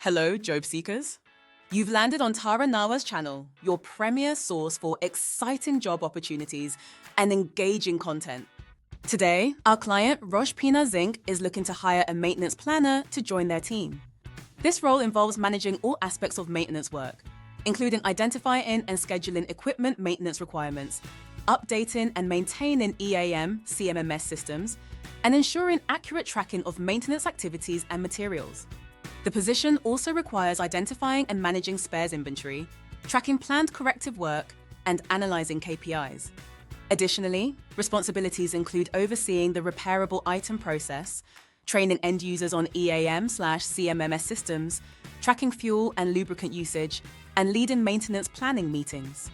Hello, job seekers. You've landed on Tara Nawa's channel, your premier source for exciting job opportunities and engaging content. Today, our client, Rosh Pinah Zinc, is looking to hire a maintenance planner to join their team. This role involves managing all aspects of maintenance work, including identifying and scheduling equipment maintenance requirements, updating and maintaining EAM, CMMS systems, and ensuring accurate tracking of maintenance activities and materials. The position also requires identifying and managing spares inventory, tracking planned corrective work, and analyzing KPIs. Additionally, responsibilities include overseeing the repairable item process, training end users on EAM/CMMS systems, tracking fuel and lubricant usage, and leading maintenance planning meetings.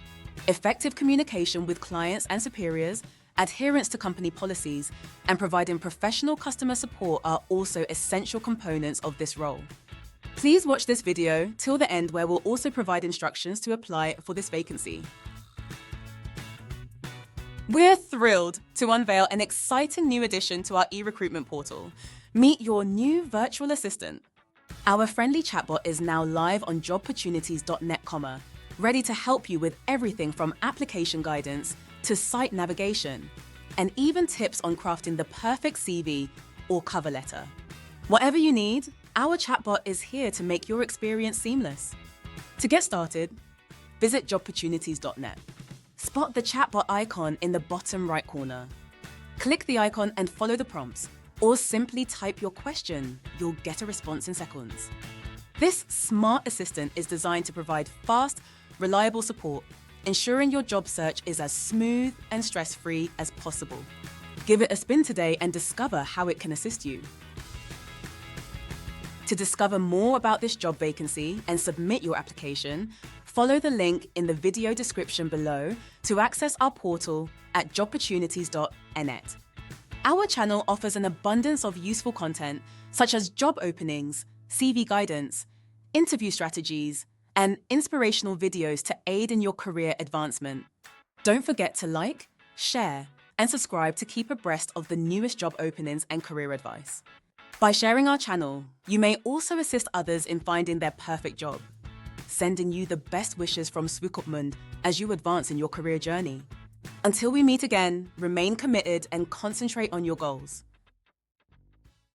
Effective communication with clients and superiors, adherence to company policies, and providing professional customer support are also essential components of this role. Please watch this video till the end, where we'll also provide instructions to apply for this vacancy. We're thrilled to unveil an exciting new addition to our e-recruitment portal. Meet your new virtual assistant. Our friendly chatbot is now live on Jobportunities.net, ready to help you with everything from application guidance to site navigation, and even tips on crafting the perfect CV or cover letter. Whatever you need, our chatbot is here to make your experience seamless. To get started, visit Jobportunities.net. Spot the chatbot icon in the bottom right corner. Click the icon and follow the prompts, or simply type your question. You'll get a response in seconds. This smart assistant is designed to provide fast, reliable support, ensuring your job search is as smooth and stress-free as possible. Give it a spin today and discover how it can assist you. To discover more about this job vacancy and submit your application, follow the link in the video description below to access our portal at Jobportunities.net. Our channel offers an abundance of useful content such as job openings, CV guidance, interview strategies, and inspirational videos to aid in your career advancement. Don't forget to like, share, and subscribe to keep abreast of the newest job openings and career advice. By sharing our channel, you may also assist others in finding their perfect job. Sending you the best wishes from Swickupmund as you advance in your career journey. Until we meet again, remain committed and concentrate on your goals.